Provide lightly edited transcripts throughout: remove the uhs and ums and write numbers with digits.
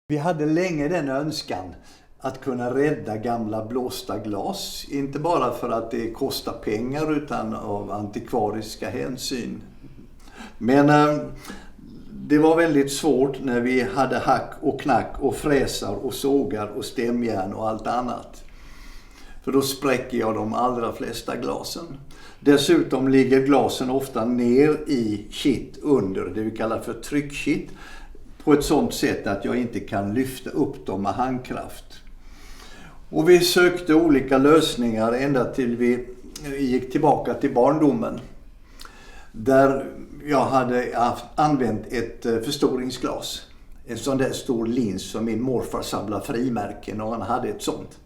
Vi hade länge den önskan att kunna rädda gamla blåsta glas. Inte bara för att det kostar pengar utan av antikvariska hänsyn. Men det var väldigt svårt när vi hade hack och knack och fräsar och sågar och stämjärn och allt annat. För då spräcker jag de allra flesta glasen. Dessutom ligger glasen ofta ner i kitt under, det vi kallar för tryckkitt, på ett sådant sätt att jag inte kan lyfta upp dem med handkraft. Och vi sökte olika lösningar ända till vi gick tillbaka till barndomen. Där jag hade använt ett förstoringsglas. En sån där stor lins som min morfar samlade frimärken och han hade ett sånt.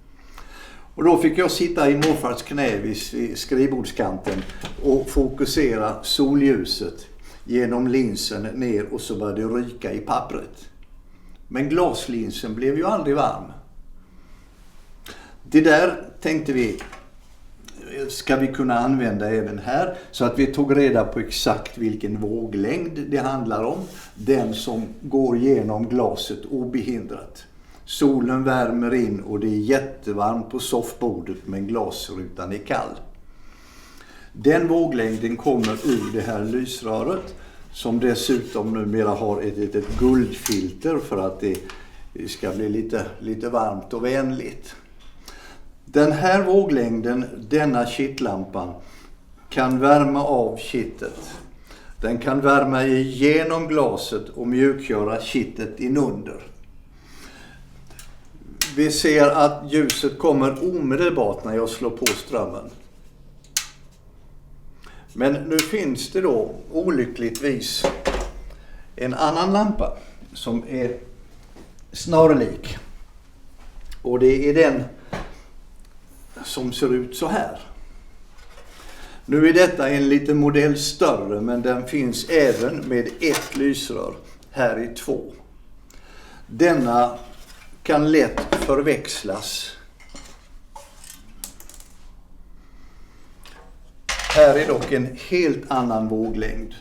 Och då fick jag sitta i morfars knä vid skrivbordskanten och fokusera solljuset genom linsen ner och så började det ryka i pappret. Men glaslinsen blev ju aldrig varm. Det där tänkte vi, ska vi kunna använda även här, så att vi tog reda på exakt vilken våglängd det handlar om. Den som går genom glaset obehindrat. Solen värmer in och det är jättevarmt på soffbordet men glasrutan är kall. Den våglängden kommer ur det här lysröret som dessutom numera har ett litet guldfilter för att det ska bli lite varmt och vänligt. Den här våglängden, denna kittlampan, kan värma av kittet. Den kan värma igenom glaset och mjukgöra kittet inunder. Vi ser att ljuset kommer omedelbart när jag slår på strömmen. Men nu finns det då olyckligtvis en annan lampa som är snarlik. Och det är den som ser ut så här. Nu är detta en liten modell större, men den finns även med ett lysrör. Här är 2. Denna kan lätt förväxlas. Här är dock en helt annan våglängd.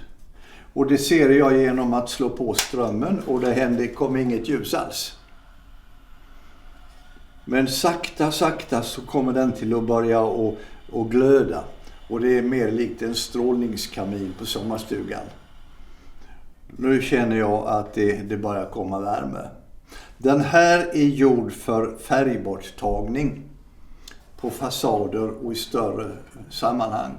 Och det ser jag genom att slå på strömmen och det kommer inget ljus alls. Men sakta så kommer den till att börja och glöda. Och det är mer likt en strålningskamin på sommarstugan. Nu känner jag att det börjar komma värme. Den här är gjord för färgborttagning på fasader och i större sammanhang.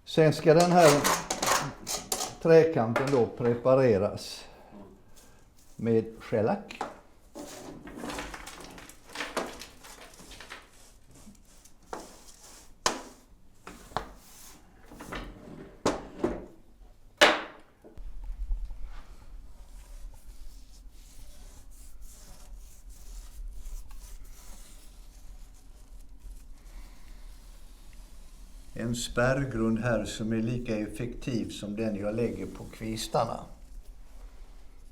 Sen ska den här träkanten då prepareras med shellack. En spärrgrund här som är lika effektiv som den jag lägger på kvistarna.